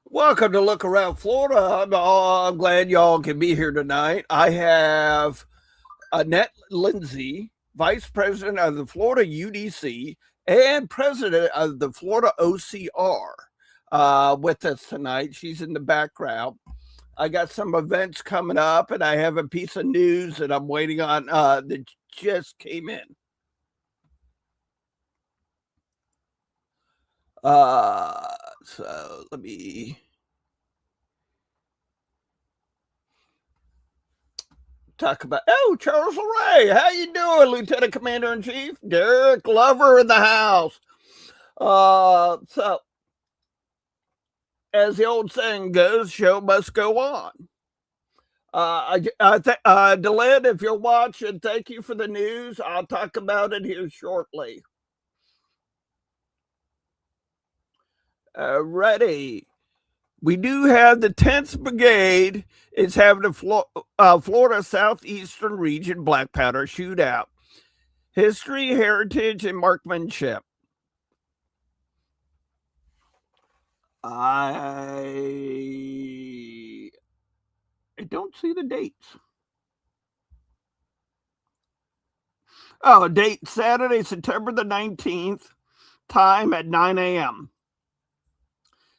Welcome to Look Around Florida. I'm glad y'all can be here tonight. I have Annette Lindsay, Vice President of the Florida UDC and President of the Florida OCR, with us tonight. She's in the background. I got some events coming up, and I have a piece of news that I'm waiting on that just came in. So let me talk about. Oh, Charles Ray, how you doing, Lieutenant Commander in Chief? Derek Glover in the house. So as the old saying goes, show must go on. Deland, if you're watching, thank you for the news. I'll talk about it here shortly. Ready. We do have the 10th Brigade is having the Florida Southeastern Region Black Powder Shootout. History, heritage, and marksmanship. I don't see the dates. Oh, date Saturday, September the 19th, time at 9 a.m.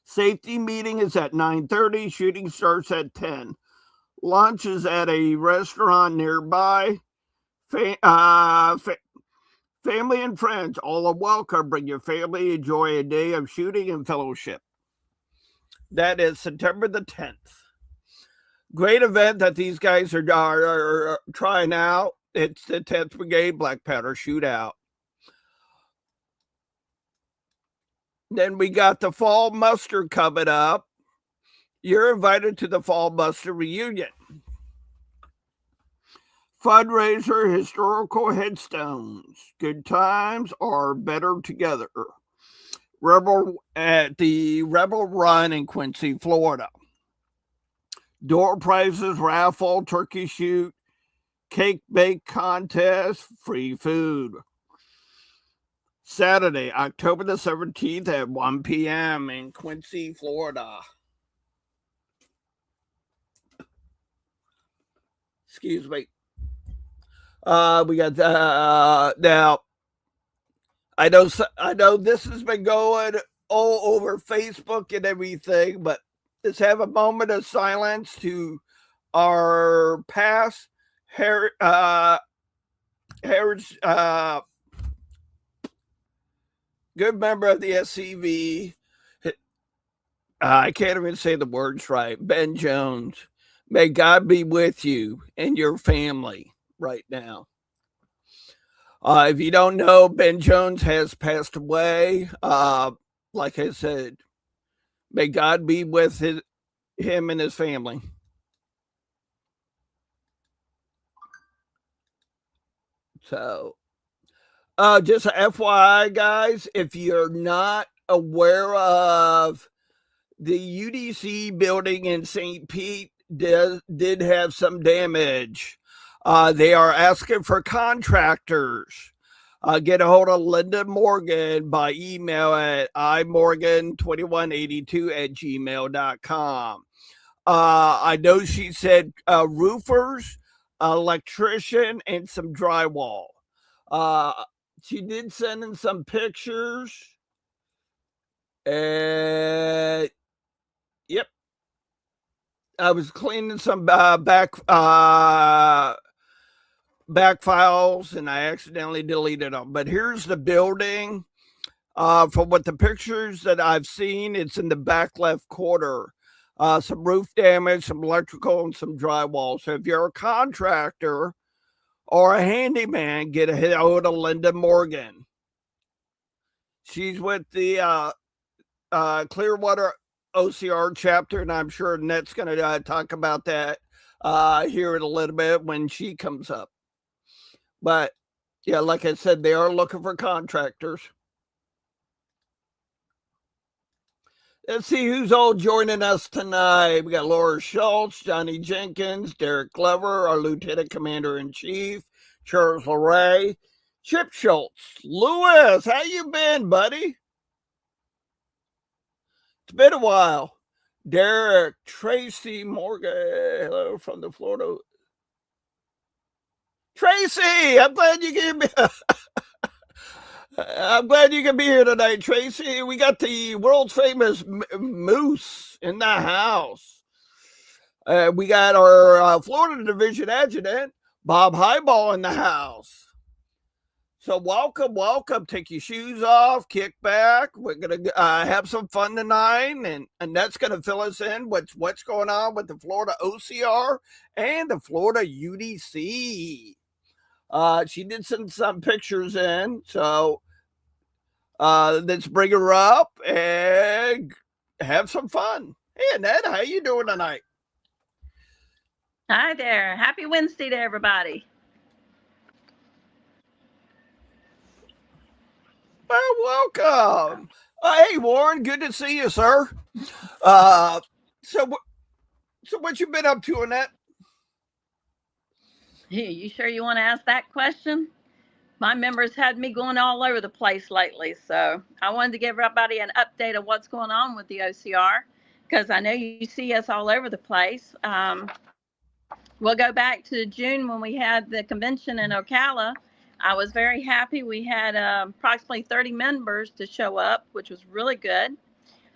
Safety meeting is at 9:30. Shooting starts at 10. Lunch is at a restaurant nearby. Family and friends, all are welcome. Bring your family. Enjoy a day of shooting and fellowship. That is September the 10th. Great event that these guys are trying out. It's the 10th Brigade Black Powder Shootout. Then we got the Fall Muster coming up. You're invited to the Fall Muster reunion. Fundraiser, historical headstones. Good times are better together. At the Rebel Run in Quincy, Florida. Door prizes, raffle, turkey shoot, cake bake contest, free food. Saturday, October the 17th at 1 p.m. in Quincy, Florida. Excuse me. We got now. I know this has been going all over Facebook and everything, but let's have a moment of silence to our past heritage. Good member of the SCV. I can't even say the words right. Ben Jones. May God be with you and your family right now. If you don't know, Ben Jones has passed away. Like I said, may God be with him and his family. So, just a FYI, guys, if you're not aware of the UDC building in St. Pete, did have some damage. They are asking for contractors. Get a hold of Linda Morgan by email at imorgan2182@gmail.com. I know she said roofers, electrician, and some drywall. She did send in some pictures. And yep, I was cleaning some back files and I accidentally deleted them. But here's the building. From what the pictures that I've seen, it's in the back left corner. Some roof damage, some electrical, and some drywall. So if you're a contractor or a handyman, get a hold of Linda Morgan. She's with the Clearwater OCR chapter, and I'm sure Net's going to talk about that here in a little bit when she comes up. But yeah, like I said, they are looking for contractors. Let's see who's all joining us tonight. We got Laura Schultz, Johnny Jenkins, Derek Glover, our Lieutenant Commander in Chief, Charles LeRae, Chip Schultz, Lewis. How you been, buddy? It's been a while. Derek, Tracy Morgan, hello from the Florida. Tracy, I'm glad you gave me. I'm glad you can be here tonight, Tracy. We got the world's famous Moose in the house. We got our Florida Division Adjutant, Bob Highball, in the house. So welcome, welcome. Take your shoes off, kick back. We're gonna have some fun tonight, and that's gonna fill us in what's going on with the Florida OCR and the Florida UDC. She did send some pictures in, so let's bring her up and have some fun. Hey, Annette, how you doing tonight? Hi there. Happy Wednesday to everybody. Well, welcome. Hey, Warren, good to see you, sir. Uh, so, so what you been up to, Annette? Hey, you sure you want to ask that question? My members had me going all over the place lately, so I wanted to give everybody an update of what's going on with the OCR because I know you see us all over the place. We'll go back to June when we had the convention in Ocala. I was very happy. We had approximately 30 members to show up, which was really good.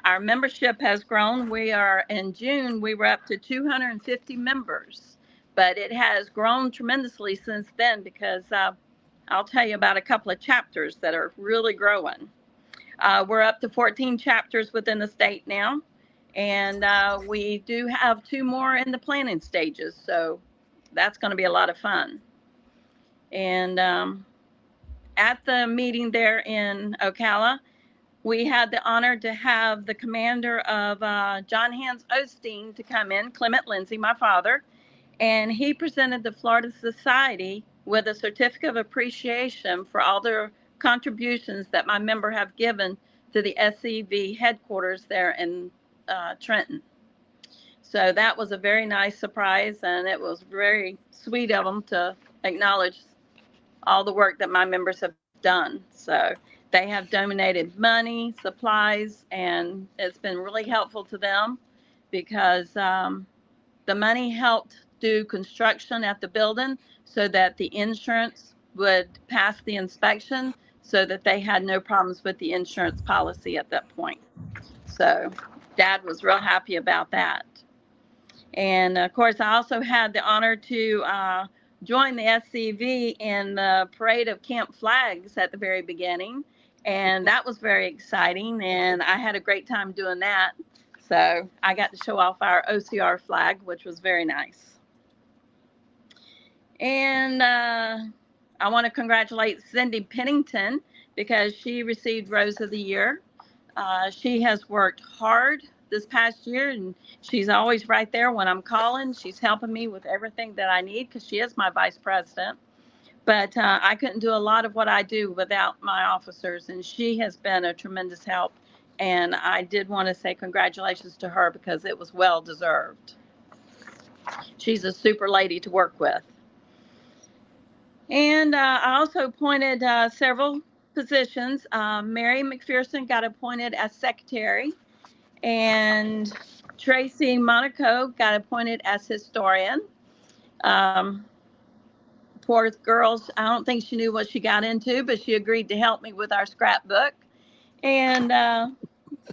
Our membership has grown. We are in June, we were up to 250 members, but it has grown tremendously since then because I'll tell you about a couple of chapters that are really growing. We're up to 14 chapters within the state now, and we do have 2 more in the planning stages, so that's going to be a lot of fun. And at the meeting there in Ocala, we had the honor to have the commander of John Hans Osteen to come in, Clement Lindsay, my father, and he presented the Florida Society with a certificate of appreciation for all their contributions that my member have given to the SCV headquarters there in Trenton. So that was a very nice surprise, and it was very sweet of them to acknowledge all the work that my members have done. So they have donated money, supplies, and it's been really helpful to them because the money helped do construction at the building so that the insurance would pass the inspection so that they had no problems with the insurance policy at that point. So Dad was real happy about that. And of course, I also had the honor to join the SCV in the parade of camp flags at the very beginning. And that was very exciting. And I had a great time doing that. So I got to show off our OCR flag, which was very nice. And I want to congratulate Cindy Pennington because she received Rose of the Year. She has worked hard this past year, and she's always right there when I'm calling. She's helping me with everything that I need because she is my vice president. But I couldn't do a lot of what I do without my officers, and she has been a tremendous help. And I did want to say congratulations to her because it was well deserved. She's a super lady to work with. And I also appointed several positions. Mary McPherson got appointed as secretary, and Tracy Monaco got appointed as historian. Um, Poor girls, I don't think she knew what she got into, but she agreed to help me with our scrapbook. And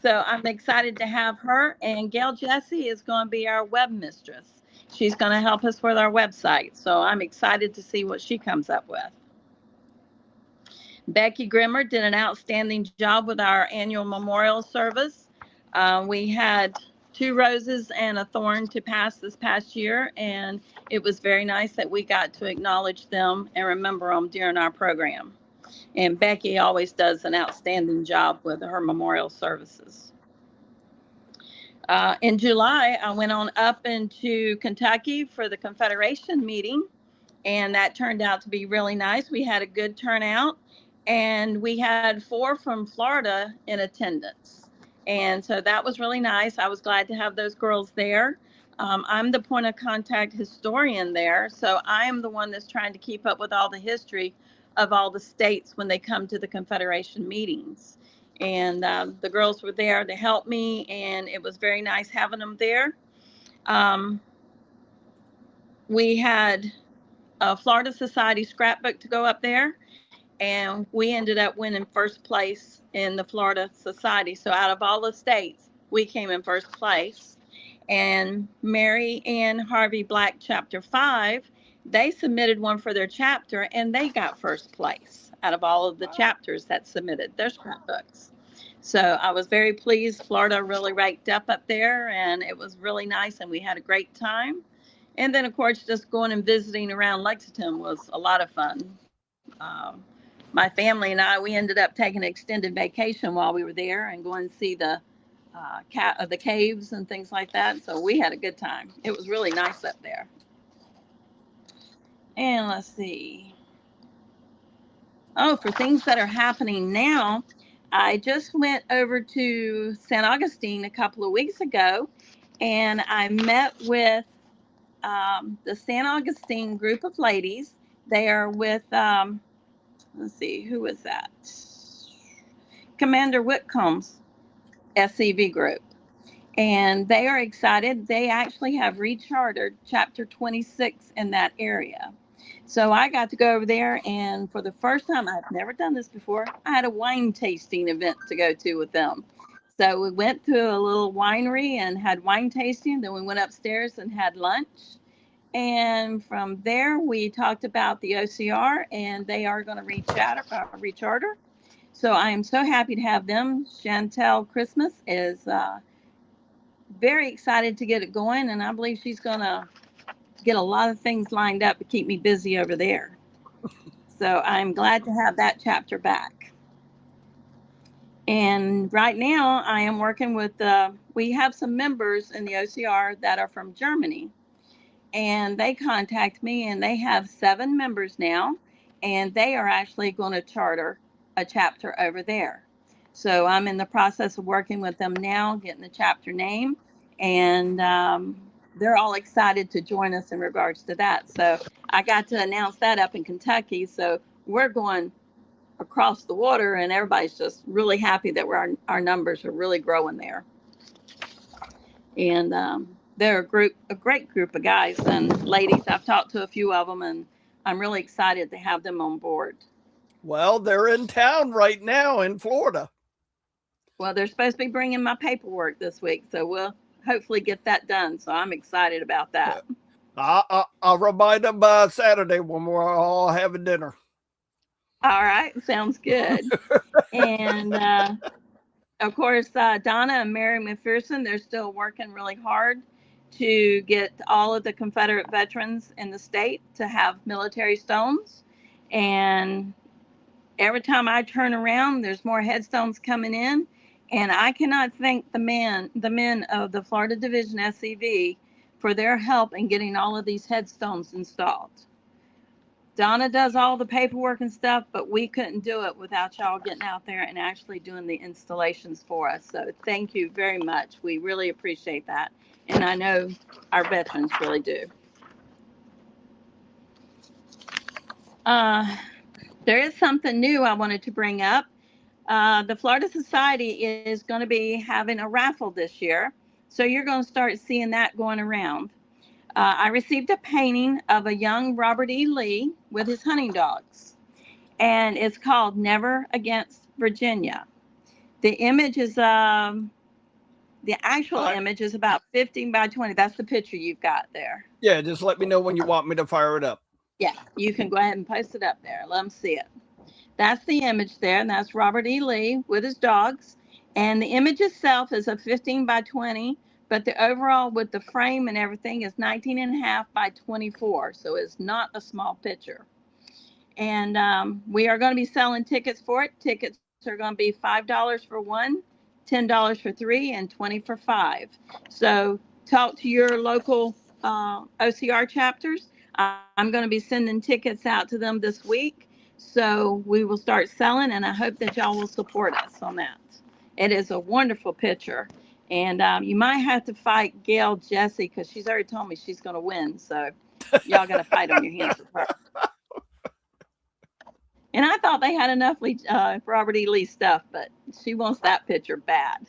so I'm excited to have her. And Gail Jesse is going to be our web mistress. She's going to help us with our website. So I'm excited to see what she comes up with. Becky Grimmer did an outstanding job with our annual memorial service. We had 2 roses and a thorn to pass this past year, and it was very nice that we got to acknowledge them and remember them during our program. And Becky always does an outstanding job with her memorial services. In July, I went on up into Kentucky for the Confederation meeting, and that turned out to be really nice. We had a good turnout, and we had 4 from Florida in attendance. And so that was really nice. I was glad to have those girls there. I'm the point of contact historian there, so I am the one that's trying to keep up with all the history of all the states when they come to the Confederation meetings. And the girls were there to help me, and it was very nice having them there. Um, we had a Florida Society scrapbook to go up there, and we ended up winning first place in the Florida Society. So out of all the states, we came in first place. And Mary Ann Harvey Black Chapter 5, they submitted one for their chapter, and they got first place out of all of the chapters that submitted their scrapbooks. So I was very pleased. Florida really ranked up there, and it was really nice, and we had a great time. And then, of course, just going and visiting around Lexington was a lot of fun. My family and I, we ended up taking an extended vacation while we were there and going to see the the caves and things like that. So we had a good time. It was really nice up there. And let's see. Oh, for things that are happening now, I just went over to St. Augustine a couple of weeks ago, and I met with the St. Augustine group of ladies. They are with, let's see, who was that? Commander Whitcomb's SCV group. And they are excited. They actually have rechartered chapter 26 in that area. So I got to go over there, and for the first time, I've never done this before, I had a wine tasting event to go to with them. So we went to a little winery and had wine tasting. Then we went upstairs and had lunch. And from there, we talked about the OCR, and they are going to recharter. So I am so happy to have them. Chantel Christmas is very excited to get it going, and I believe she's going to get a lot of things lined up to keep me busy over there. So I'm glad to have that chapter back. And right now, I am working with, we have some members in the OCR that are from Germany. And they contact me, and they have 7 members now, and they are actually going to charter a chapter over there. So I'm in the process of working with them now, getting the chapter name, and they're all excited to join us in regards to that. So I got to announce that up in Kentucky. So we're going across the water, and everybody's just really happy that our numbers are really growing there. And they're a great group of guys and ladies. I've talked to a few of them, and I'm really excited to have them on board. Well, they're in town right now in Florida. Well, they're supposed to be bringing my paperwork this week, so we'll hopefully get that done. So I'm excited about that. I'll remind them Saturday when we're all having dinner. All right, sounds good. And of course, Donna and Mary McPherson, they're still working really hard to get all of the Confederate veterans in the state to have military stones. And every time I turn around, there's more headstones coming in. And I cannot thank the men of the Florida Division SCV for their help in getting all of these headstones installed. Donna does all the paperwork and stuff, but we couldn't do it without y'all getting out there and actually doing the installations for us. So thank you very much. We really appreciate that. And I know our veterans really do. There is something new I wanted to bring up. The Florida Society is going to be having a raffle this year. So you're going to start seeing that going around. I received a painting of a young Robert E. Lee with his hunting dogs, and it's called Never Against Virginia. The image is, the actual image is about 15 by 20. That's the picture you've got there. Yeah, just let me know when you want me to fire it up. Yeah, you can go ahead and post it up there. Let them see it. That's the image there, and that's Robert E. Lee with his dogs. And the image itself is a 15 by 20. But the overall with the frame and everything is 19.5 by 24. So it's not a small picture. And we are going to be selling tickets for it. Tickets are going to be $5 for 1, $10 for 3, and $20 for 5. So talk to your local OCR chapters. I'm going to be sending tickets out to them this week. So we will start selling, and I hope that y'all will support us on that. It is a wonderful picture. And you might have to fight Gail Jesse because she's already told me she's going to win. So y'all got to fight on your hands with her. And I thought they had enough Robert E. Lee stuff, but She wants that picture bad.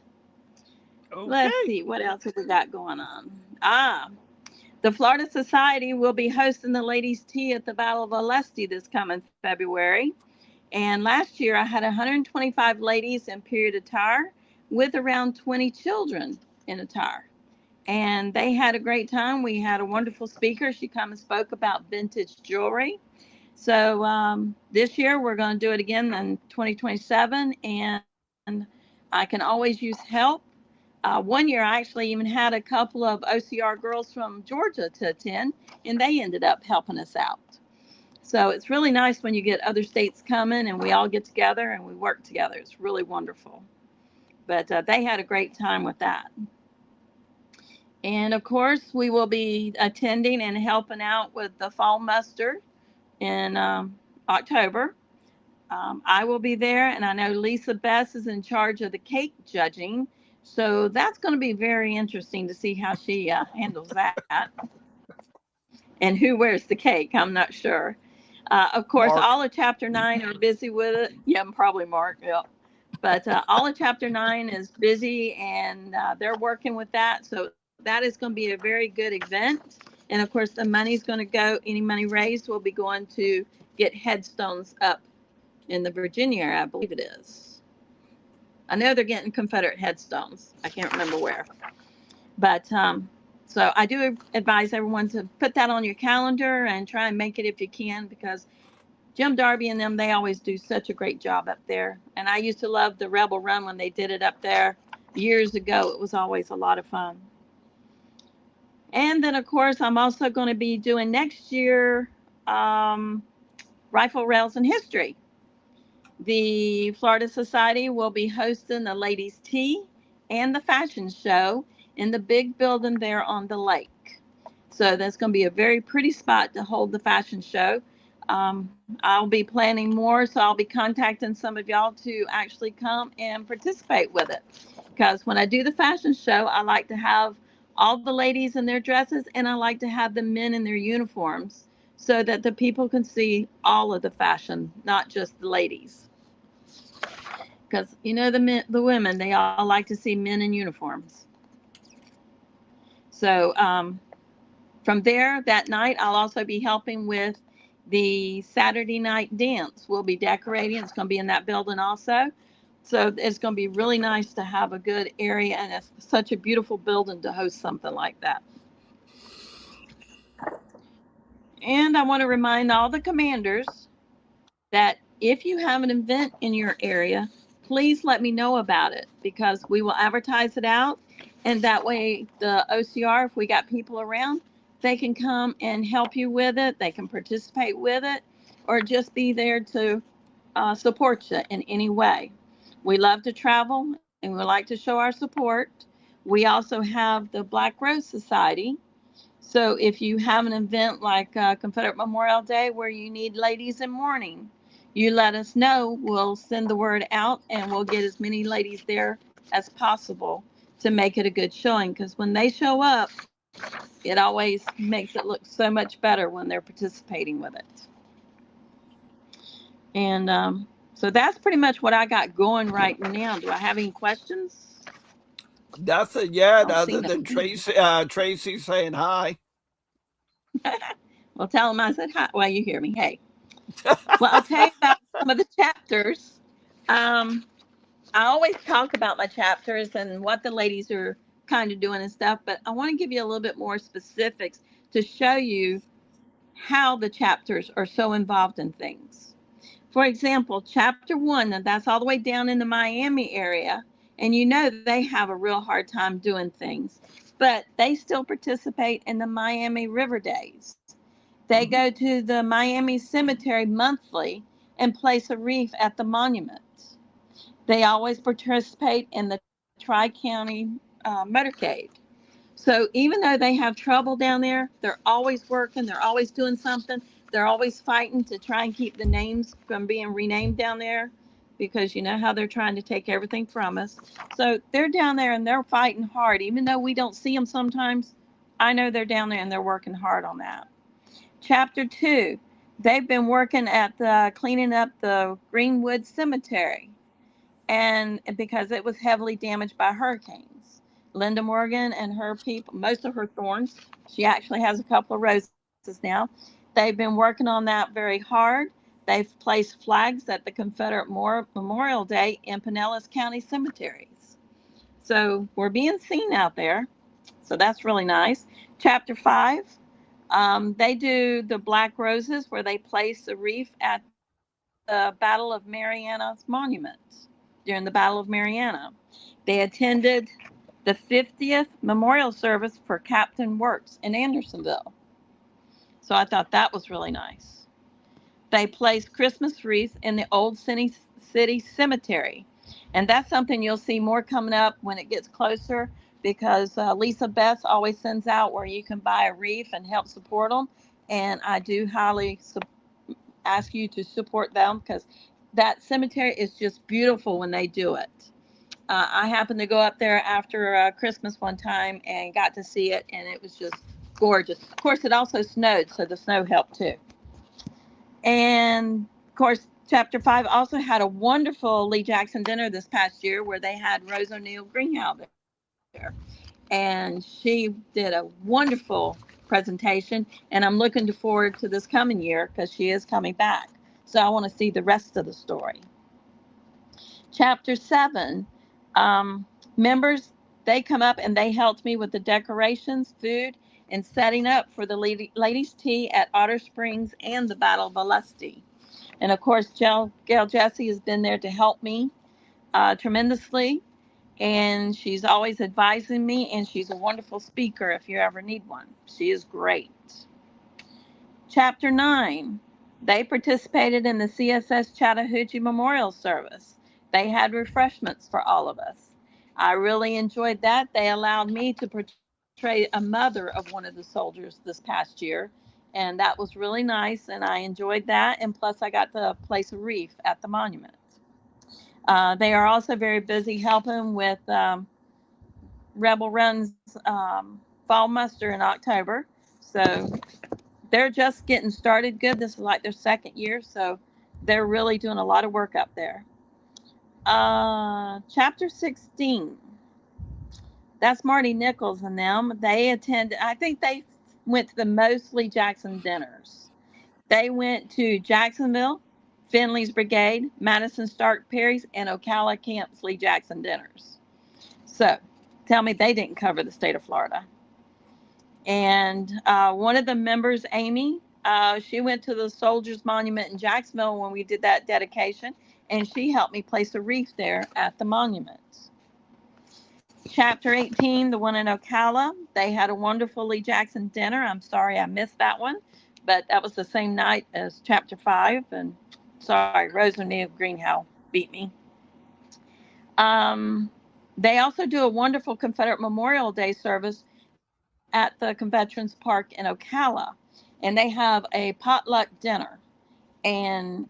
Let's Okay. see, what else have we got going on? The Florida Society will be hosting the Ladies' Tea at the Battle of Olustee this coming February. And last year I had 125 ladies in period attire with around 20 children in attire. And they had a great time. We had a wonderful speaker. She come and spoke about vintage jewelry. So this year we're going to do it again in 2027, and I can always use help. One year I actually even had a couple of OCR girls from Georgia to attend, and they ended up helping us out. So it's really nice when you get other states coming and we all get together and we work together. It's really wonderful. But they had a great time with that. And of course, we will be attending and helping out with the fall muster in October. I will be there, and I know Lisa Bess is in charge of the cake judging. So that's going to be very interesting to see how she handles that and who wears the cake. I'm not sure. Of course, Mark. all of Chapter 9 are busy with it. Yeah, probably Mark. Yeah. But all of Chapter 9 is busy, and they're working with that. So that is going to be a very good event. And of course, the money's going to go, any money raised will be going to get headstones up in the Virginia area, I believe it is. I know they're getting Confederate headstones. I can't remember where. But so I do advise everyone to put that on your calendar and try and make it if you can, because Jim Darby and them, they always do such a great job up there. And I used to love the Rebel Run when they did it up there years ago. It was always a lot of fun. And then, of course, I'm also going to be doing next year Rifle Rails and History. The Florida Society will be hosting the Ladies' Tea and the fashion show in the big building there on the lake. So that's going to be a very pretty spot to hold the fashion show. I'll be planning more, so I'll be contacting some of y'all to actually come and participate with it. Because when I do the fashion show, I like to have all the ladies in their dresses, and I like to have the men in their uniforms so that the people can see all of the fashion, not just the ladies. Because you know the women, they all like to see men in uniforms. So from there, that night, I'll also be helping with the Saturday night dance. We'll be decorating. It's going to be in that building also. So it's going to be really nice to have a good area, and it's such a beautiful building to host something like that. And I want to remind all the commanders that if you have an event in your area, please let me know about it, because we will advertise it out. And that way, the OCR, if we got people around, they can come and help you with it. They can participate with it, or just be there to support you in any way. We love to travel, and we like to show our support. We also have the Black Rose Society. So if you have an event like Confederate Memorial Day where you need ladies in mourning, you let us know. We'll send the word out, and we'll get as many ladies there as possible to make it a good showing. Because when they show up, it always makes it look so much better when they're participating with it. And so that's pretty much what I got going right now. Do I have any questions? Nothing yet, Don't see other than nothing. Tracy saying hi. Well, tell them I said hi. Well, you hear me. Hey. Well, I'll tell you about some of the chapters. I always talk about my chapters and what the ladies are kind of doing and stuff, but I want to give you a little bit more specifics to show you how the chapters are so involved in things. For example, chapter 1, and that's all the way down in the Miami area, and you know they have a real hard time doing things, but they still participate in the Miami River Days. They go to the Miami Cemetery monthly and place a wreath at the monument. They always participate in the Tri-County Motorcade. So even though they have trouble down there, they're always working, they're always doing something, they're always fighting to try and keep the names from being renamed down there, because you know how they're trying to take everything from us. So they're down there and they're fighting hard. Even though we don't see them sometimes, I know they're down there and they're working hard on that. Chapter 2, they've been working at cleaning up the Greenwood Cemetery. and because it was heavily damaged by hurricanes. Linda Morgan and her people, most of her thorns, she actually has a couple of roses now. They've been working on that very hard. They've placed flags at the Confederate Memorial Day in Pinellas County cemeteries. So we're being seen out there. So that's really nice. Chapter 5, they do the Black Roses where they place a wreath at the Battle of Mariana's monument during the Battle of Mariana. They attended the 50th memorial service for Captain Works in Andersonville. So I thought that was really nice. They placed Christmas wreaths in the Old City Cemetery. And that's something you'll see more coming up when it gets closer because Lisa Beth always sends out where you can buy a wreath and help support them. And I do highly ask you to support them because that cemetery is just beautiful when they do it. I happened to go up there after Christmas one time and got to see it, and it was just gorgeous. Of course, it also snowed, so the snow helped too. And of course, Chapter 5 also had a wonderful Lee Jackson dinner this past year where they had Rose O'Neal Greenhow there. And she did a wonderful presentation, and I'm looking forward to this coming year because she is coming back. So I want to see the rest of the story. Chapter 7, members, they come up and they helped me with the decorations, food, and setting up for the ladies' tea at Otter Springs and the Battle of Olustee. And of course, Gail Jesse has been there to help me tremendously. And she's always advising me, and she's a wonderful speaker if you ever need one. She is great. Chapter 9, they participated in the CSS Chattahoochee Memorial Service. They had refreshments for all of us. I really enjoyed that. They allowed me to portray a mother of one of the soldiers this past year, and that was really nice, and I enjoyed that. And plus, I got to place a wreath at the monument. They are also very busy helping with Rebel Run's fall muster in October. So they're just getting started good. This is like their second year, so they're really doing a lot of work up there. Chapter 16. That's Marty Nichols and them. They attended, I think they went to the most Lee Jackson dinners. They went to Jacksonville, Finley's Brigade, Madison Stark Perry's, and Ocala Camp's Lee Jackson dinners. So tell me they didn't cover the state of Florida. And one of the members, Amy, she went to the Soldiers Monument in Jacksonville when we did that dedication, and she helped me place a wreath there at the monument. Chapter 18, the one in Ocala, they had a wonderful Lee Jackson dinner. I'm sorry I missed that one, but that was the same night as Chapter 5. And sorry, Rose O'Neal Greenhow beat me. They also do a wonderful Confederate Memorial Day service at the Veterans Park in Ocala. And they have a potluck dinner. And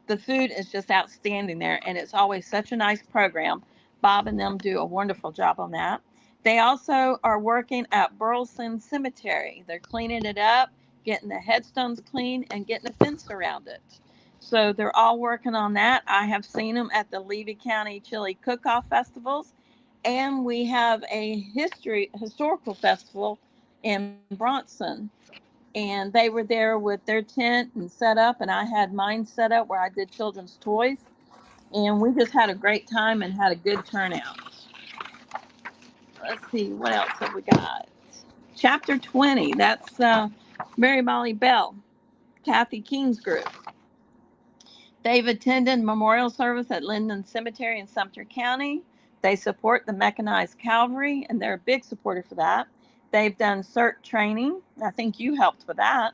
the food is just outstanding there. And it's always such a nice program. Bob and them do a wonderful job on that. They also are working at Burleson Cemetery. They're cleaning it up, getting the headstones clean, and getting a fence around it. So they're all working on that. I have seen them at the Levy County Chili Cook-Off Festivals. And we have a historical festival in Bronson. And they were there with their tent and set up, and I had mine set up where I did children's toys. And we just had a great time and had a good turnout. Let's see, what else have we got? Chapter 20, that's Mary Molly Bell, Kathy King's group. They've attended memorial service at Linden Cemetery in Sumter County. They support the mechanized cavalry, and they're a big supporter for that. They've done CERT training. I think you helped with that.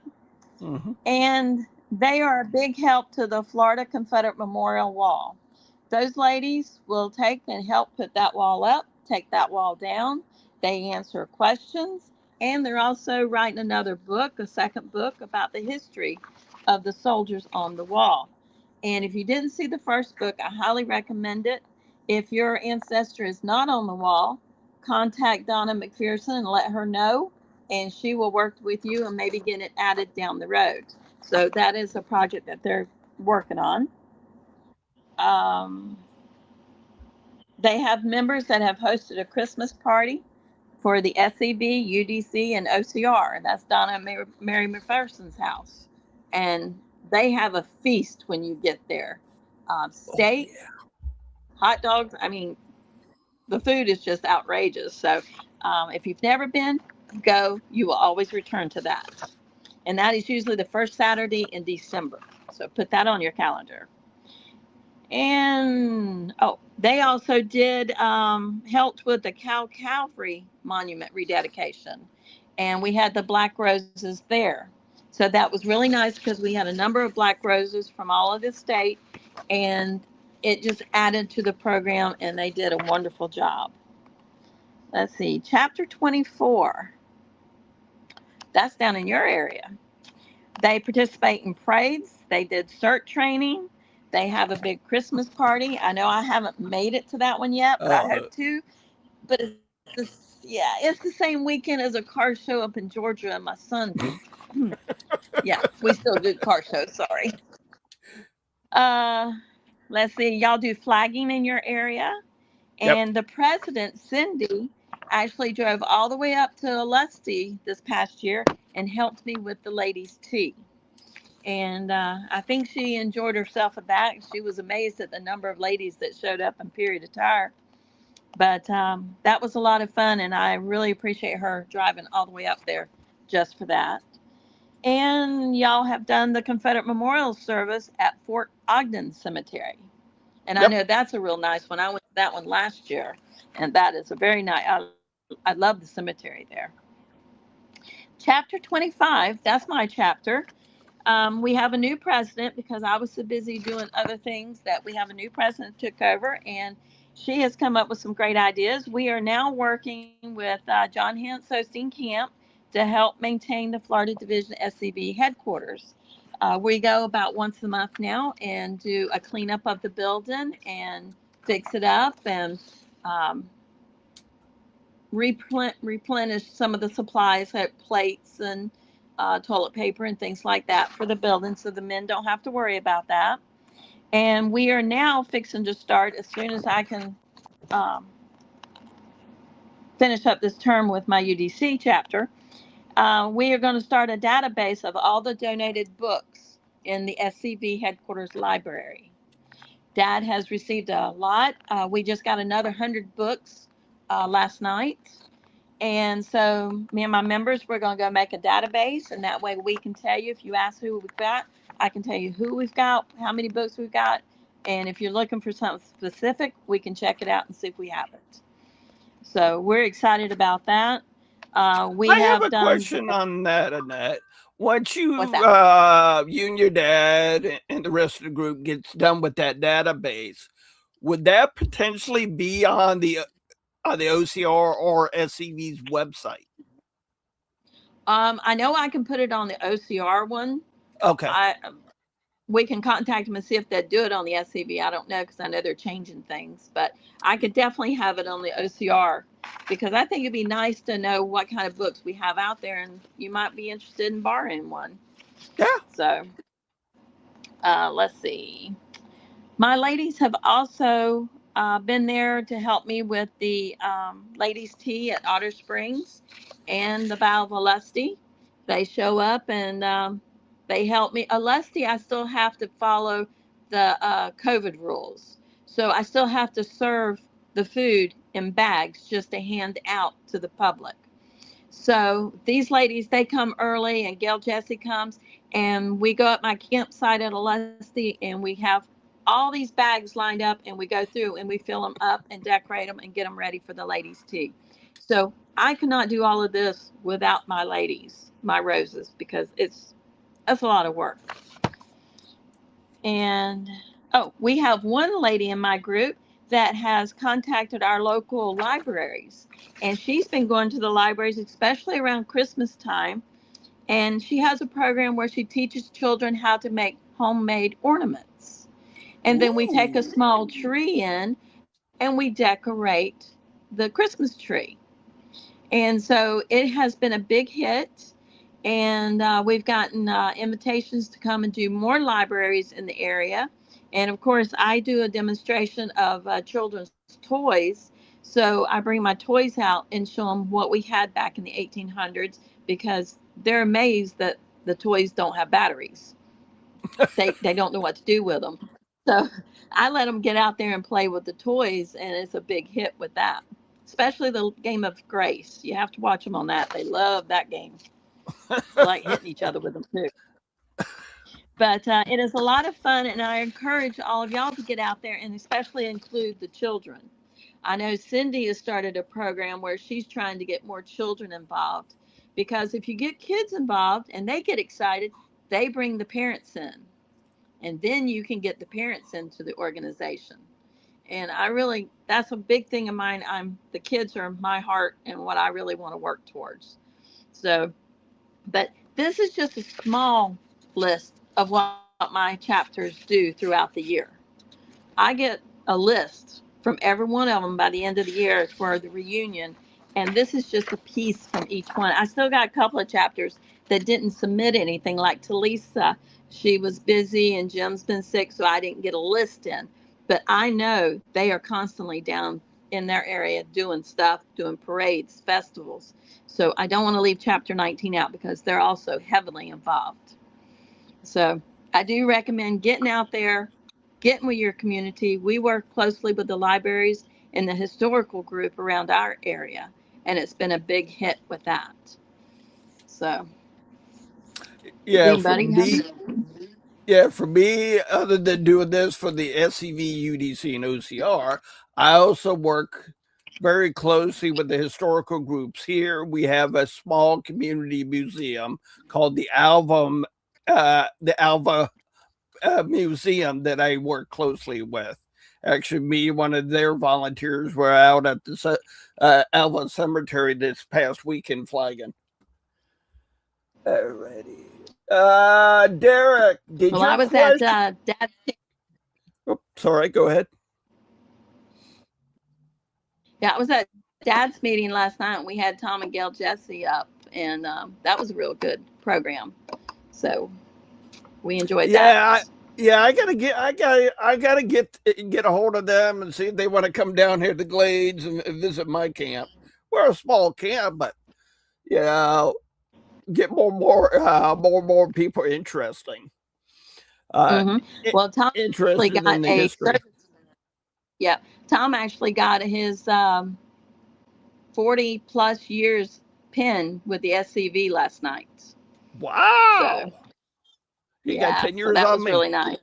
Mm-hmm. And they are a big help to the Florida Confederate Memorial Wall. Those ladies will take and help put that wall up, take that wall down. They answer questions, and they're also writing another book, a second book, about the history of the soldiers on the wall. And if you didn't see the first book, I highly recommend it. If your ancestor is not on the wall, contact Donna McPherson and let her know, and she will work with you and maybe get it added down the road. So that is a project that they're working on. They have members that have hosted a Christmas party for the SEB, UDC, and OCR. And that's down at Mary McPherson's house. And they have a feast when you get there. Oh, Steak, yeah. hot dogs. I mean, the food is just outrageous. So if you've never been, go. You will always return to that. And that is usually the first Saturday in December. So put that on your calendar. And they also did helped with the Cal Calvary Monument rededication, and we had the black roses there. So that was really nice because we had a number of black roses from all of the state, and it just added to the program, and they did a wonderful job. Let's see, chapter 24. That's down in your area. They participate in parades. They did CERT training. They have a big Christmas party. I know I haven't made it to that one yet, but I Uh, hope to. But it's the same weekend as a car show up in Georgia, and my son. Yeah, we still do car shows. Sorry. Uh, let's see. Y'all do flagging in your area, yep. and the president, Cindy, actually drove all the way up to Lusty this past year and helped me with the ladies' tea. And I think she enjoyed herself at that. She was amazed at the number of ladies that showed up in period attire. But that was a lot of fun, and I really appreciate her driving all the way up there just for that. And y'all have done the Confederate Memorial Service at Fort Ogden Cemetery. And I Yep. know that's a real nice one. I went to that one last year, and that is a very nice, I love the cemetery there. Chapter 25, that's my chapter. We have a new president because I was so busy doing other things that we have a new president took over, and she has come up with some great ideas. We are now working with John Hance Hosting Camp to help maintain the Florida Division SCB headquarters. We go about once a month now and do a cleanup of the building and fix it up and replenish some of the supplies like plates and toilet paper and things like that for the building so the men don't have to worry about that. And we are now fixing to start as soon as I can um, finish up this term with my UDC chapter. We are going to start a database of all the donated books in the SCB headquarters library. Dad has received a lot. We just got another 100 books last night. And so me and my members, we're going to go make a database, and that way we can tell you, if you ask who we've got, I can tell you who we've got, how many books we've got. And if you're looking for something specific, we can check it out and see if we have it. So we're excited about that. We I have have a done, question on that, Annette. Once what's you, that? you and your dad and the rest of the group gets done with that database, would that potentially be on the OCR or SCV's website? I know I can put it on the OCR one. Okay. I We can contact them and see if they'd do it on the SCB. I don't know because I know they're changing things, but I could definitely have it on the OCR because I think it'd be nice to know what kind of books we have out there, and you might be interested in borrowing one. Yeah. So let's see. My ladies have also been there to help me with the ladies' tea at Otter Springs and the Bow of Alusty. They show up and they help me. Alusty, I still have to follow the COVID rules. So I still have to serve the food in bags just to hand out to the public. So these ladies, they come early, and Gail Jesse comes, and we go up my campsite at Alusty, and we have all these bags lined up, and we go through and we fill them up and decorate them and get them ready for the ladies' tea. So I cannot do all of this without my ladies, my roses, because that's a lot of work. And we have one lady in my group that has contacted our local libraries, and she's been going to the libraries, especially around Christmas time. And she has a program where she teaches children how to make homemade ornaments. And then we take a Ooh. small tree in and we decorate the Christmas tree. And so it has been a big hit. And we've gotten invitations to come and do more libraries in the area. And of course, I do a demonstration of children's toys. So I bring my toys out and show them what we had back in the 1800s, because they're amazed that the toys don't have batteries. They don't know what to do with them. So I let them get out there and play with the toys, and it's a big hit with that. Especially the game of Grace. You have to watch them on that. They love that game. They like hitting each other with them too. But it is a lot of fun, and I encourage all of y'all to get out there and especially include the children. I know Cindy has started a program where she's trying to get more children involved, because if you get kids involved and they get excited, they bring the parents in, and then you can get the parents into the organization. And I really, that's a big thing of mine. The kids are my heart and what I really want to work towards. So, but this is just a small list of what my chapters do throughout the year. I get a list from every one of them by the end of the year for the reunion, and this is just a piece from each one. I still got a couple of chapters that didn't submit anything, like Talisa. She was busy and Jim's been sick, so I didn't get a list in. But I know they are constantly down in their area doing stuff, doing parades, festivals. So I don't want to leave chapter 19 out because they're also heavily involved. So I do recommend getting out there, getting with your community. We work closely with the libraries and the historical group around our area, and it's been a big hit with that. So, Yeah, for anybody have? me, yeah, for me, other than doing this for the SCV, UDC, and OCR, I also work very closely with the historical groups. Here we have a small community museum called the Alva Museum that I work closely with. Actually, me and one of their volunteers were out at the Alva Cemetery this past week in Flagon. Alrighty. Derek, did Well, I your was at question? Dad's. Oh, sorry, go ahead. Yeah, I was at Dad's meeting last night. We had Tom and Gail Jesse up, and that was a real good program. So we enjoyed that. I gotta get a hold of them and see if they want to come down here to Glades and visit my camp. We're a small camp, but yeah, get more people interesting. Well, Tom actually Interested in got the a history. yeah. Tom actually got his 40 plus years pin with the SCV last night. Wow. So He got yeah, 10 so years that on was me. really nice.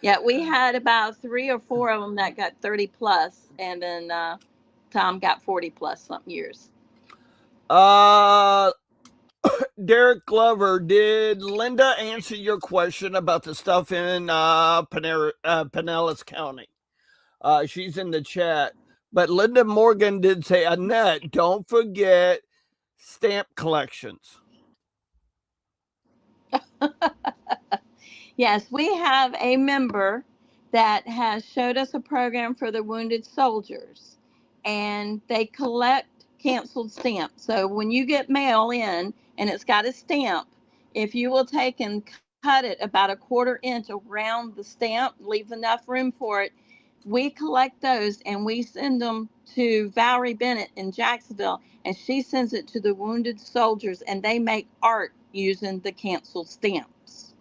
Yeah, we had about 3 or 4 of them that got 30 plus, and then Tom got 40 plus something years. Derek Glover, did Linda answer your question about the stuff in Pinellas County? She's in the chat. But Linda Morgan did say, Annette, don't forget stamp collections. Yes, we have a member that has showed us a program for the wounded soldiers, and they collect canceled stamps. So when you get mail in and it's got a stamp, if you will take and cut it about a 1/4 inch around the stamp, leave enough room for it, we collect those and we send them to Valerie Bennett in Jacksonville, and she sends it to the wounded soldiers, and they make art using the canceled stamps.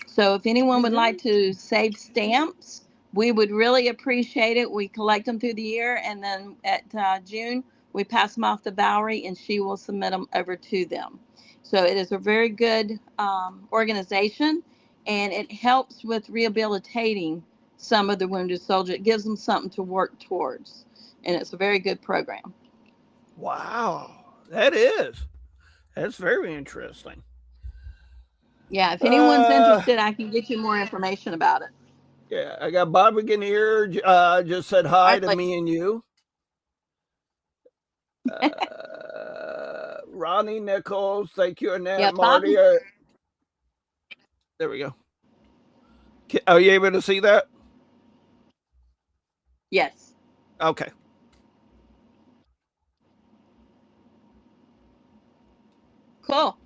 So if anyone would like to save stamps, we would really appreciate it. We collect them through the year, and then at June, we pass them off to Valerie, and she will submit them over to them. So it is a very good organization, and it helps with rehabilitating some of the wounded soldiers. It gives them something to work towards, and it's a very good program. Wow, that's very interesting. Yeah, if anyone's interested, I can get you more information about it. Yeah, I got Bob again here. Just said hi to me and you. Ronnie Nichols, thank you, Annette. Yeah, Marty. There we go. Are you able to see that? Yes. Okay. Cool.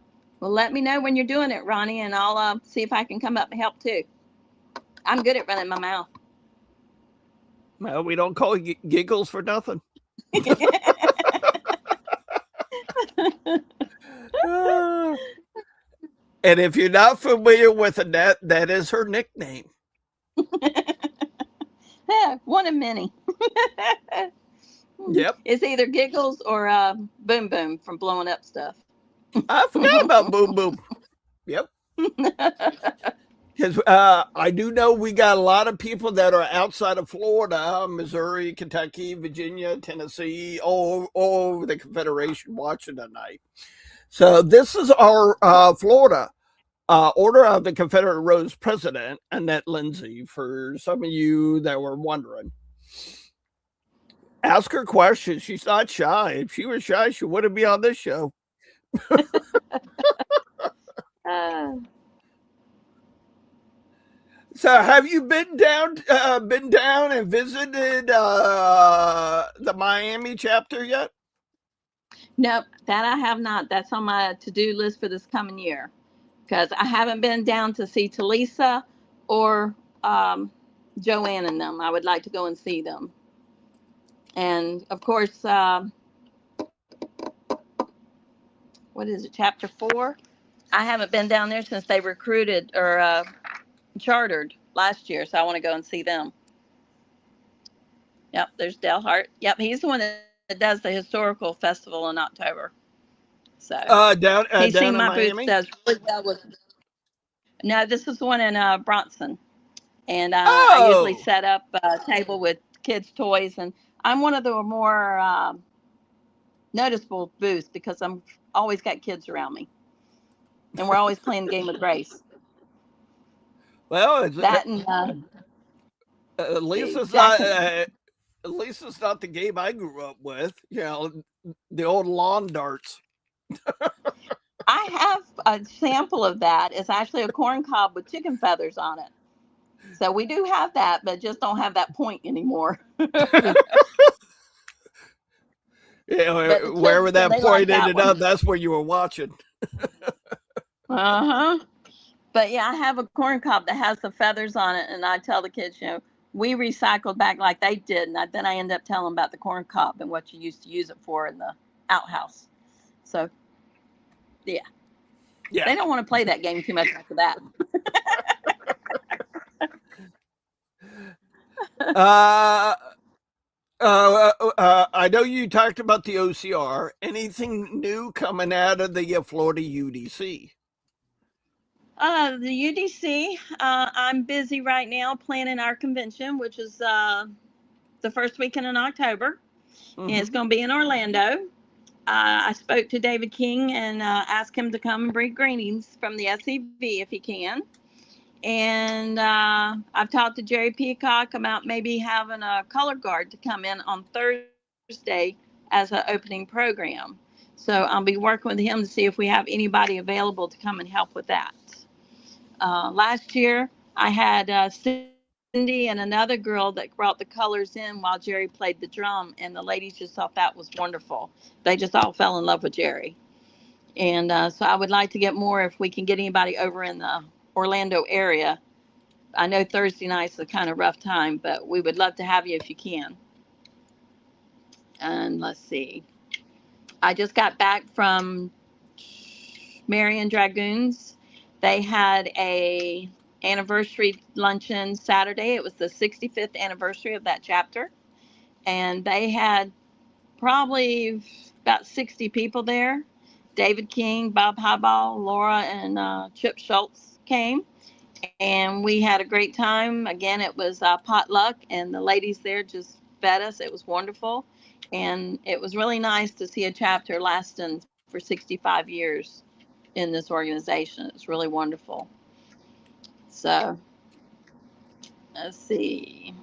Well, let me know when you're doing it, Ronnie, and I'll see if I can come up and help too. I'm good at running my mouth. Well, we don't call it giggles for nothing. And if you're not familiar with Annette, that is her nickname. Yeah, one of many. Yep. It's either Giggles or Boom Boom from blowing up stuff. I forgot about Boom Boom. Yep. Because I do know we got a lot of people that are outside of Florida, Missouri, Kentucky, Virginia, Tennessee, all over the Confederation watching tonight. So this is our Florida Order of the Confederate Rose president, Annette Lindsay, for some of you that were wondering. Ask her questions. She's not shy. If she was shy, she wouldn't be on this show. So, have you been down and visited the Miami chapter yet? Nope, that I have not. That's on my to-do list for this coming year, because I haven't been down to see Talisa or Joanne and them. I would like to go and see them. And of course, what is it, chapter 4? I haven't been down there since they recruited or chartered last year, so I want to go and see them. Yep, there's Dale Hart. Yep, he's the one that does the historical festival in October. So down he's down seen in my Miami. booth does really well with. No, this is the one in Bronson, and Oh. I usually set up a table with kids' toys, and I'm one of the more noticeable booths because I'm always got kids around me, and we're always playing the game with Grace. Well, That and at least it's Jack not. At least it's not the game I grew up with. You know, the old lawn darts. I have a sample of that. It's actually a corn cob with chicken feathers on it. So we do have that, but just don't have that point anymore. Yeah, wherever that point ended up, that's where you were watching. But yeah, I have a corn cob that has the feathers on it, and I tell the kids, you know, we recycled back like they did, and then I end up telling them about the corn cob and what you used to use it for in the outhouse. So, yeah. They don't want to play that game too much after that. I know you talked about the OCR. Anything new coming out of the Florida UDC? The UDC, I'm busy right now planning our convention, which is the first weekend in October. And it's going to be in Orlando. I spoke to David King and asked him to come and bring greetings from the SCV if he can. And I've talked to Jerry Peacock about maybe having a color guard to come in on Thursday as an opening program. So I'll be working with him to see if we have anybody available to come and help with that. Last year, I had Cindy and another girl that brought the colors in while Jerry played the drum, and the ladies just thought that was wonderful. They just all fell in love with Jerry. And so I would like to get more if we can get anybody over in the Orlando area. I know Thursday night's a kind of rough time, but we would love to have you if you can. And let's see. I just got back from Marion Dragoons. They had a anniversary luncheon Saturday. It was the 65th anniversary of that chapter. And they had probably about 60 people there. David King, Bob Highball, Laura, and Chip Schultz came. And we had a great time. Again, it was potluck, and the ladies there just fed us. It was wonderful. And it was really nice to see a chapter lasting for 65 years in this organization. It's really wonderful. So let's see.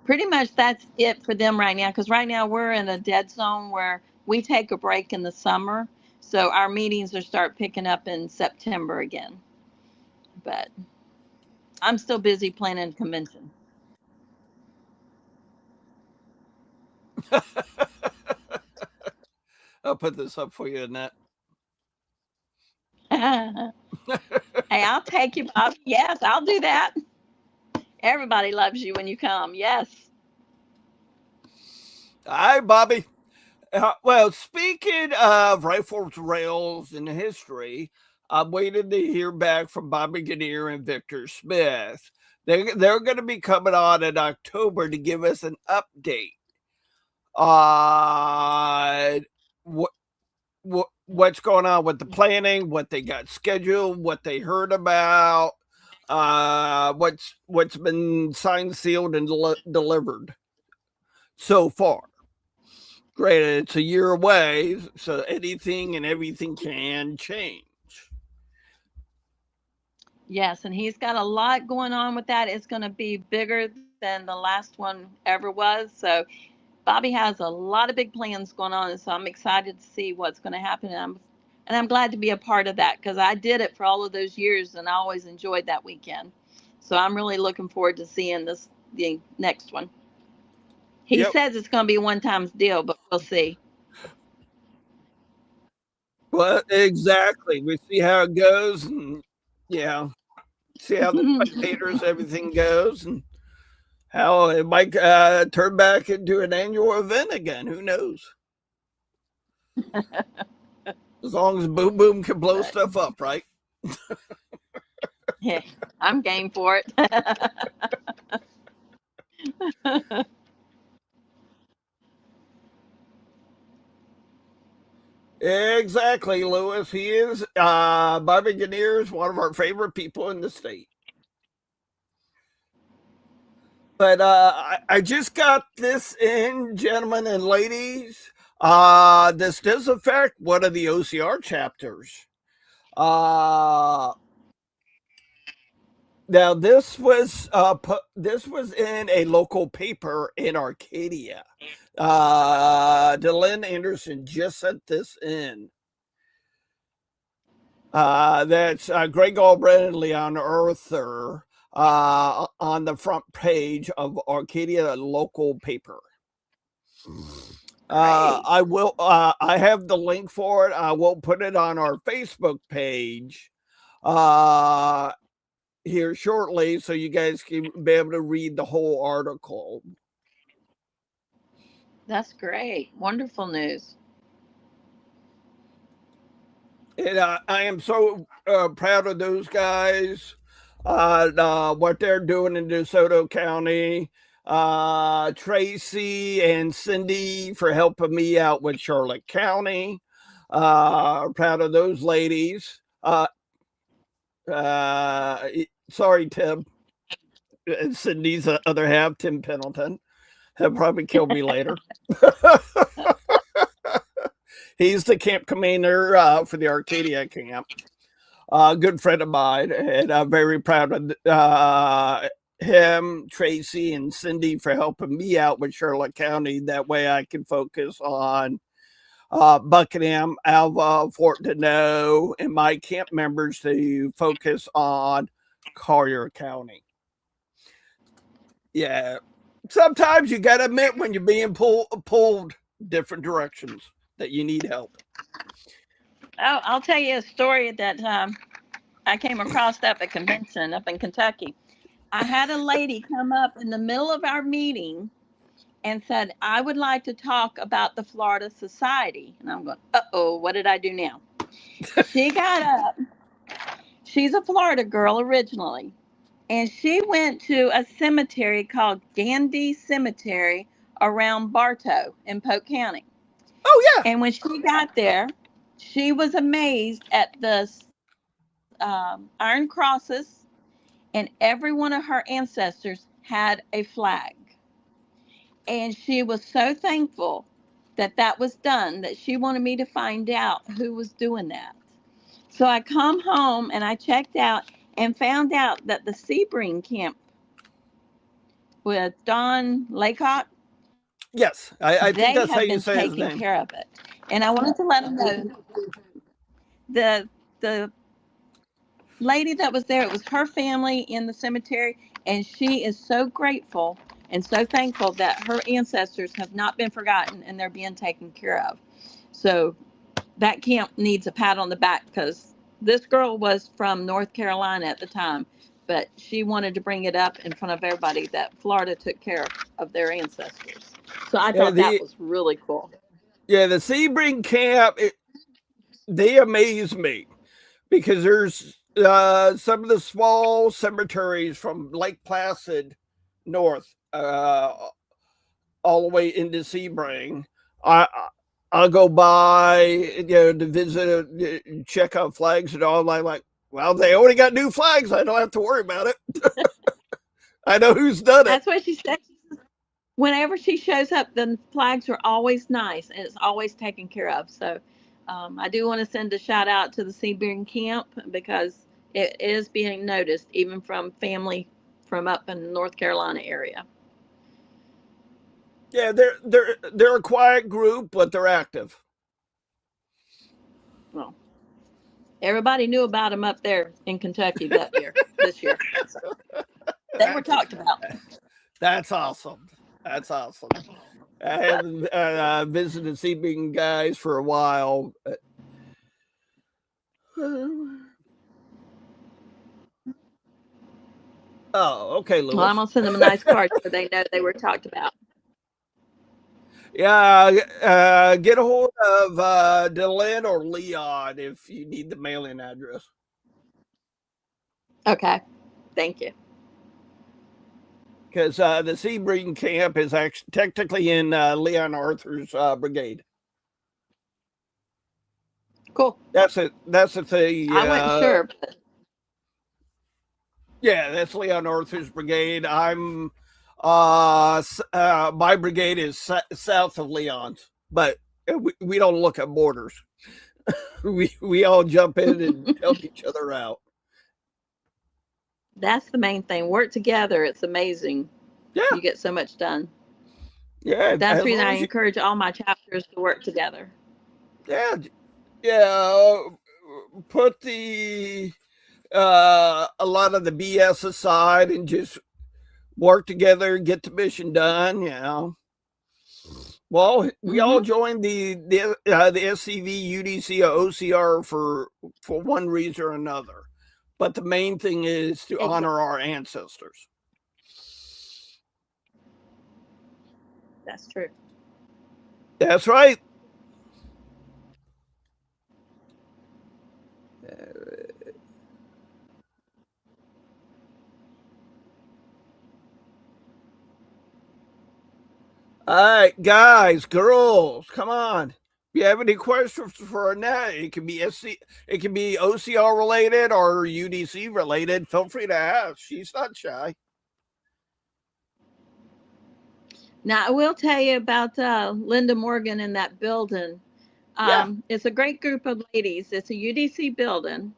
Pretty much that's it for them right now, because right now we're in a dead zone where we take a break in the summer. So our meetings will start picking up in September again. But I'm still busy planning a convention. I'll put this up for you, Annette. Hey, I'll take you, Bob. Yes, I'll do that. Everybody loves you when you come. Yes. Hi, Bobby. Well, speaking of rifles, rails, and history, I'm waiting to hear back from Bobby Kinnear and Victor Smith. They're going to be coming on in October to give us an update on what's going on with the planning, what they got scheduled, what they heard about, what's been signed, sealed, and delivered so far. Granted, it's a year away, so anything and everything can change. Yes, and he's got a lot going on with that. It's going to be bigger than the last one ever was. So Bobby has a lot of big plans going on, so I'm excited to see what's going to happen. And I'm glad to be a part of that because I did it for all of those years, and I always enjoyed that weekend. So I'm really looking forward to seeing the next one. He Yep. says it's going to be a one-time deal, but we'll see. Well, exactly. We see how it goes, and yeah, see how the spectators, everything goes, and how it might turn back into an annual event again. Who knows? As long as Boom Boom can blow But stuff up, right? yeah, I'm game for it. Exactly, Lewis. He is Bobby Kinnear is one of our favorite people in the state. But I just got this in, gentlemen and ladies. This does affect one of the OCR chapters. Uh, Now this was in a local paper in Arcadia. Delyn Anderson just sent this in. That's Greg Albrecht and Leon Arthur on the front page of Arcadia local paper. Great. I will. I have the link for it. I will put it on our Facebook page uh, here shortly, so you guys can be able to read the whole article. That's great. Wonderful news. And I am so proud of those guys. What they're doing in DeSoto County. Tracy and Cindy for helping me out with Charlotte County. Proud of those ladies. Sorry, Tim. Cindy's other half, Tim Pendleton. He'll probably kill me later. He's the camp commander for the Arcadia camp. Good friend of mine, and I'm very proud of him, Tracy, and Cindy for helping me out with Charlotte County. That way I can focus on Buckingham, Alva, Fort Deneau, and my camp members to focus on Collier County. Yeah. Sometimes you got to admit when you're being pulled different directions that you need help. Oh, I'll tell you a story that I came across up at convention up in Kentucky. I had a lady come up in the middle of our meeting and said, I would like to talk about the Florida Society. And I'm going, uh-oh, what did I do now? She got up. She's a Florida girl originally. And she went to a cemetery called Gandy Cemetery around Bartow in Polk County. Oh, yeah. And when she got there, she was amazed at the iron crosses, and every one of her ancestors had a flag. And she was so thankful that that was done that she wanted me to find out who was doing that. So I come home and I checked out and found out that the Sebring camp with Don Laycock, Yes, I think they that's how have you been say his taking name. care of it. And I wanted to let them know the lady that was there, it was her family in the cemetery, and she is so grateful and so thankful that her ancestors have not been forgotten and they're being taken care of. So that camp needs a pat on the back because this girl was from North Carolina at the time, but she wanted to bring it up in front of everybody that Florida took care of their ancestors. So I Yeah, thought that was really cool. the Sebring camp, they amaze me because there's some of the small cemeteries from Lake Placid north, all the way into Sebring. I'll go by, to visit, check out flags and all. Like, well, they already got new flags. I don't have to worry about it. I know who's done it. That's what she said. Whenever she shows up, the flags are always nice and it's always taken care of. So I do want to send a shout out to the Sebring camp because it is being noticed even from family from up in the North Carolina area. Yeah, they're a quiet group, but they're active. Well, everybody knew about them up there in Kentucky this year. So they were talked about. That's awesome. That's awesome. I haven't visited Sebring guys for a while. Oh, okay, Lewis. Well, I'm gonna send them a nice card so they know they were talked about. Yeah, get a hold of Dylan or Leon if you need the mailing address. Okay, thank you. Because the Sebring camp is actually technically in Leon Arthur's brigade. Cool. That's it. That's the thing. I wasn't sure. But... Yeah, that's Leon Arthur's brigade. I'm my brigade is south of Leon's, but we don't look at borders. we all jump in and help each other out. That's the main thing. Work together. It's amazing. Yeah, you get so much done. Yeah, that's the reason I encourage all my chapters to work together. Yeah. Put the a lot of the BS aside and just work together, get the mission done. Well, we all joined the SCV, UDC, OCR for one reason or another, but the main thing is to honor our ancestors. That's true. That's right. All right, guys, girls, come on. If you have any questions for Annette, it can be OCR related or UDC related. Feel free to ask. She's not shy. Now, I will tell you about Linda Morgan in that building. It's a great group of ladies. It's a UDC building.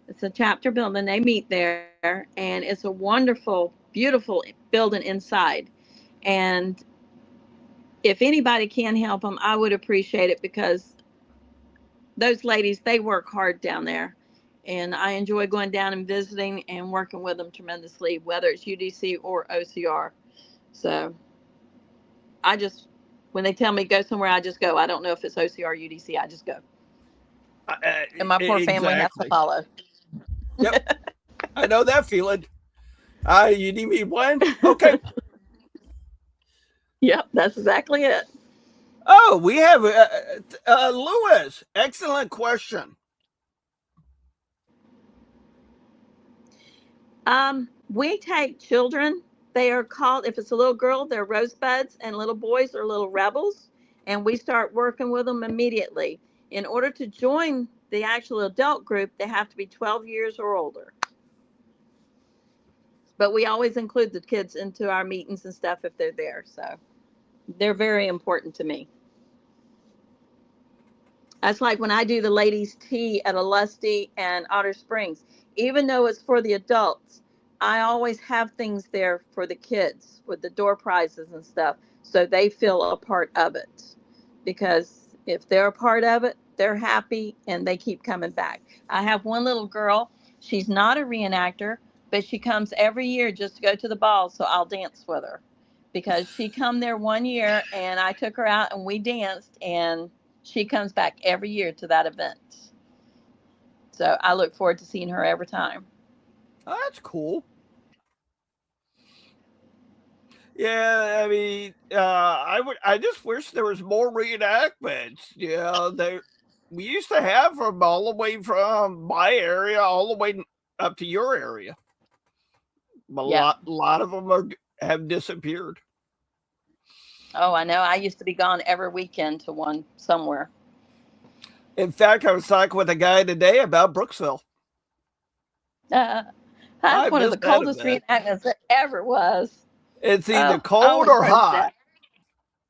It's a chapter building. They meet there, and it's a wonderful, beautiful building inside. And if anybody can help them, I would appreciate it because those ladies, they work hard down there. And I enjoy going down and visiting and working with them tremendously, whether it's UDC or OCR. So when they tell me go somewhere, I just go. I don't know if it's OCR or UDC. I just go. And my poor family has to follow. Yep. I know that feeling. You need me when? Okay. Yep, that's exactly it. Oh, we have Lewis. Excellent question. We take children. They are called, if it's a little girl, they're rosebuds, and little boys are little rebels. And we start working with them immediately. In order to join the actual adult group, they have to be 12 years or older. But we always include the kids into our meetings and stuff if they're there. So they're very important to me. That's like when I do the ladies' tea at Alusty and Otter Springs. Even though it's for the adults, I always have things there for the kids with the door prizes and stuff, so they feel a part of it. Because if they're a part of it, they're happy and they keep coming back. I have one little girl. She's not a reenactor, but she comes every year just to go to the ball, so I'll dance with her. Because she come there one year and I took her out and we danced, and she comes back every year to that event. So I look forward to seeing her every time. Oh, that's cool. Yeah, I mean, I just wish there was more reenactments. You know, we used to have them all the way from my area all the way up to your area. A Yeah. lot of them have disappeared. Oh, I know. I used to be gone every weekend to one somewhere. In fact, I was talking with a guy today about Brooksville. That's I one of missed the that coldest event. reenactments there ever was. It's either Oh, cold always or heard hot. that.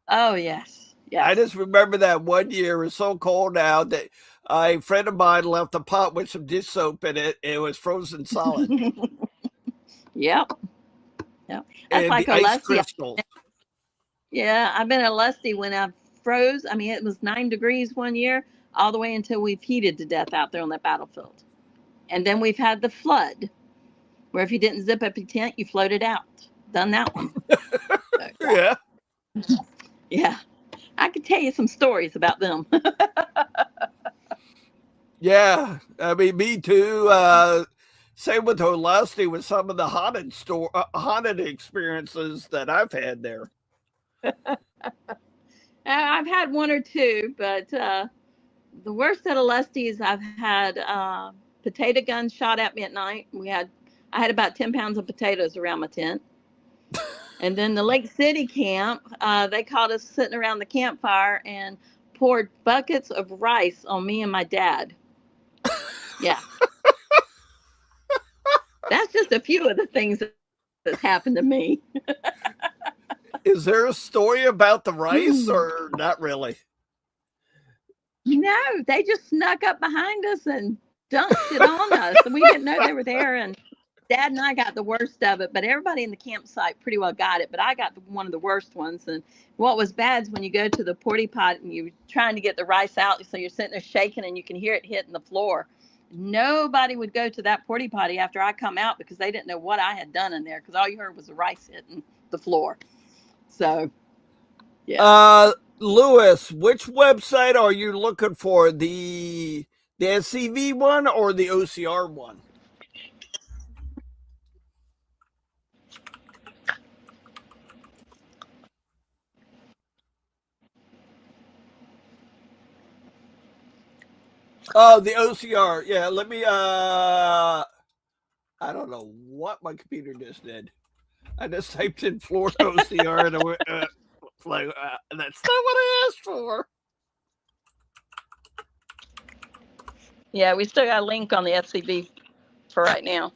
Oh, yes. I Yes. just remember that one year it was so cold out that a friend of mine left a pot with some dish soap in it. It was frozen solid, Yep. Yep. That's and like the a ice lusty. crystals. Yeah, I've been a lusty when I froze. I mean, it was 9 degrees one year, all the way until we've heated to death out there on that battlefield. And then we've had the flood, where if you didn't zip up your tent, you floated out. Done that one. So, yeah. Yeah. Yeah. I could tell you some stories about them. Yeah, I mean, me too. Same with Holusty with some of the haunted experiences that I've had there. I've had one or two, but the worst at Lusties, I've had potato guns shot at me at night. I had about 10 pounds of potatoes around my tent. And then the Lake City camp, they caught us sitting around the campfire and poured buckets of rice on me and my dad. Yeah, that's just a few of the things that's happened to me. Is there a story about the rice or not really? No, they just snuck up behind us and dunked it on us. And we didn't know they were there. And Dad and I got the worst of it, but everybody in the campsite pretty well got it. But I got one of the worst ones. And what was bad is when you go to the porta pot and you're trying to get the rice out, so you're sitting there shaking and you can hear it hitting the floor. Nobody would go to that porta potty after I come out because they didn't know what I had done in there because all you heard was the rice hitting the floor. So, yeah. Lewis, which website are you looking for? The SCV one or the OCR one? Oh, the OCR. Yeah, let me I don't know what my computer just did. I just typed in Florida OCR and like that's not what I asked for. Yeah, we still got a link on the FCB for right now.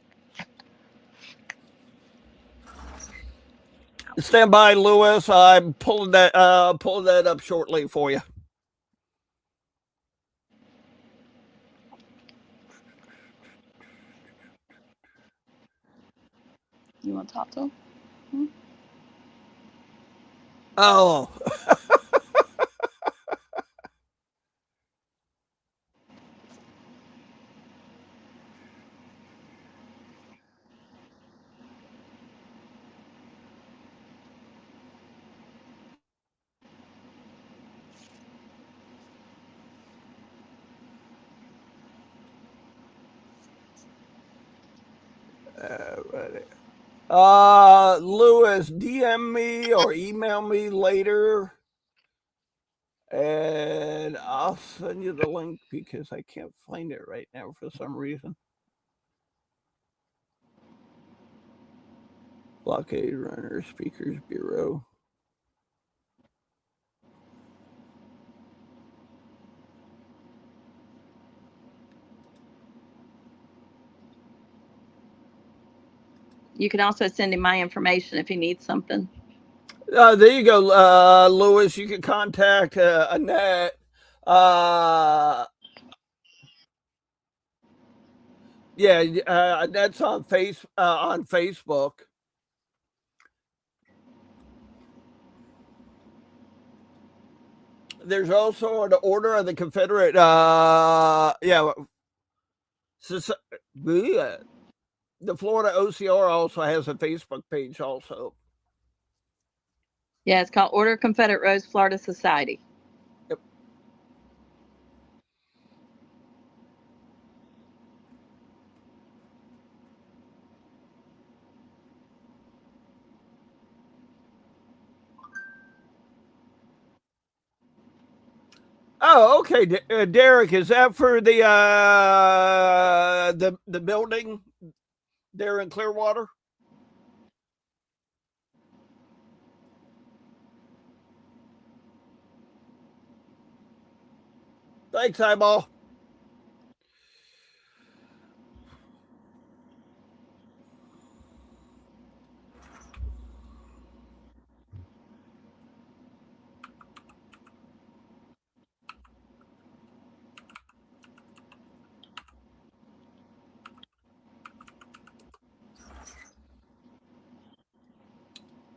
Stand by, Lewis. I'm pulling that up shortly for you. You want to talk to him? Hmm? Oh. Lewis, DM me or email me later, and I'll send you the link because I can't find it right now for some reason. Blockade Runner Speakers Bureau. You can also send him my information if he needs something. There you go, Lewis. You can contact Annette. Yeah, Annette's on Facebook. There's also an Order of the Confederate. The Florida OCR also has a Facebook page. Also, Yeah, it's called Order of Confederate Rose Florida Society. yep. Oh, okay. Derek, is that for the building there in Clearwater? Thanks, Eyeball.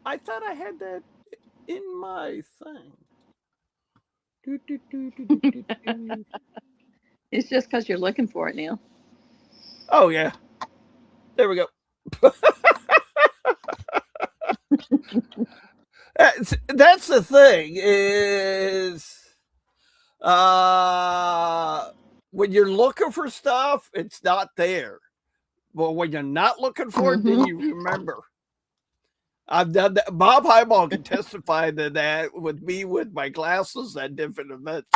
I thought I had that in my thing. It's just because you're looking for it, Neil. Oh, yeah. There we go. That's the thing is when you're looking for stuff, it's not there. But when you're not looking for it, then you remember. I've done that. Bob Highball can testify to that with me with my glasses at different events.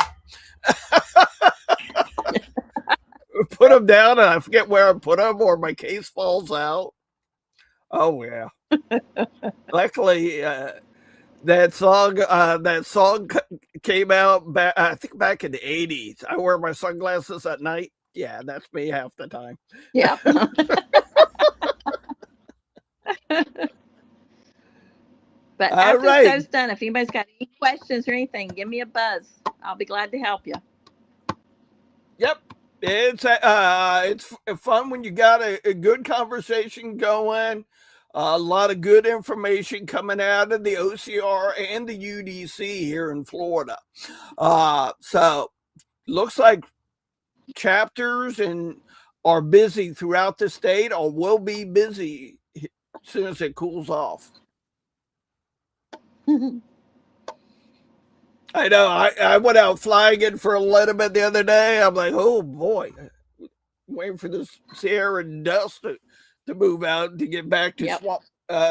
Put them down and I forget where I put them, or my case falls out. Oh yeah. Luckily, that song came out back, I think, back in the 80s. I wear my sunglasses at night. Yeah, that's me half the time. Yep. But after the show's done, if anybody's got any questions or anything, give me a buzz. I'll be glad to help you. Yep. It's fun when you got a good conversation going, a lot of good information coming out of the OCR and the UDC here in Florida. So looks like chapters are busy throughout the state, or will be busy as soon as it cools off. I know. I went out flying for a little bit the other day. I'm like, oh boy, waiting for this Sierra dust to move out to get back to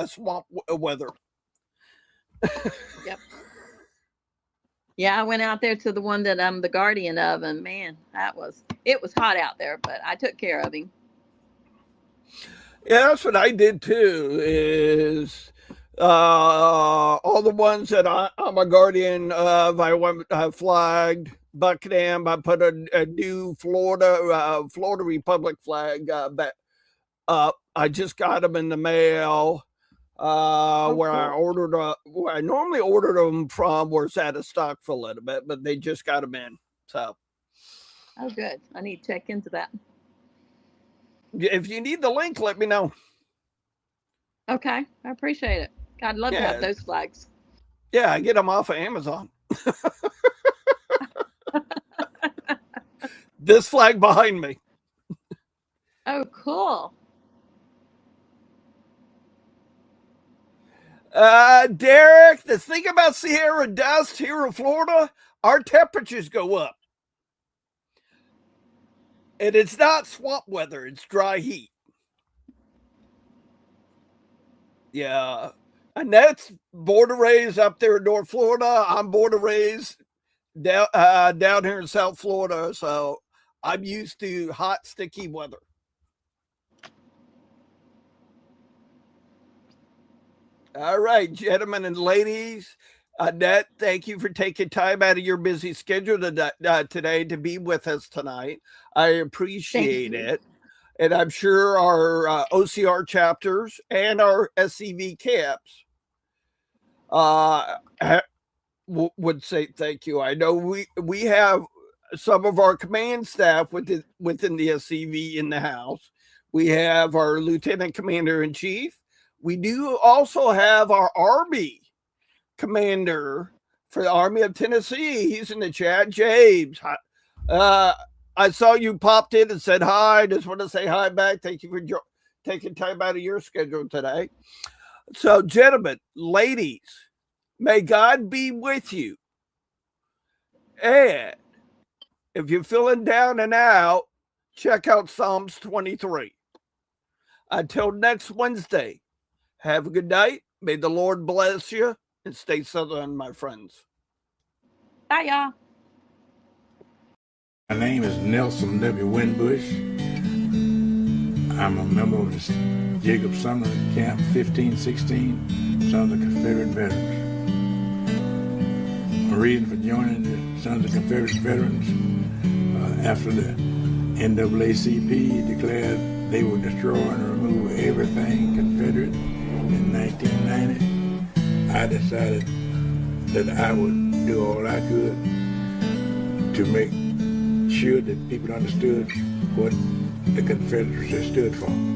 swamp weather. Yep. Yeah, I went out there to the one that I'm the guardian of, and man, it was hot out there, but I took care of him. Yeah, that's what I did too. Is all the ones that I'm a guardian of, I flagged Buckingham. I put a new Florida Republic flag back up. I just got them in the mail. Where I normally ordered them from was out of stock for a little bit, but they just got them in. So, oh, good. I need to check into that. If you need the link, let me know. Okay, I appreciate it. I'd love to have those flags. Yeah, I get them off of Amazon. This flag behind me. Oh, cool. Derek, the thing about Sierra dust here in Florida, our temperatures go up. And it's not swamp weather, it's dry heat. Yeah. Annette's born and raised up there in North Florida. I'm born and raised down here in South Florida. So I'm used to hot, sticky weather. All right, gentlemen and ladies. Annette, thank you for taking time out of your busy schedule today to be with us tonight. I appreciate it. And I'm sure our OCR chapters and our SCV camps would say thank you. I know we have some of our command staff within the SCV in the house. We have our Lieutenant Commander in Chief. We do also have our Army commander for the Army of Tennessee. He's in the chat. James, I saw you popped in and said hi. Just want to say hi back. Thank you for taking time out of your schedule today. So, gentlemen, ladies, may God be with you. And if you're feeling down and out, check out Psalms 23. Until next Wednesday, have a good night. May the Lord bless you and stay Southern, my friends. Bye, y'all. My name is Nelson W. Winbush. I'm a member of the Jacob Sumner Camp 1516 Sons of Confederate Veterans. My reason for joining the Sons of Confederate Veterans after the NAACP declared they would destroy and remove everything Confederate in 1990, I decided that I would do all I could to make sure that people understood what the Confederacy stood for.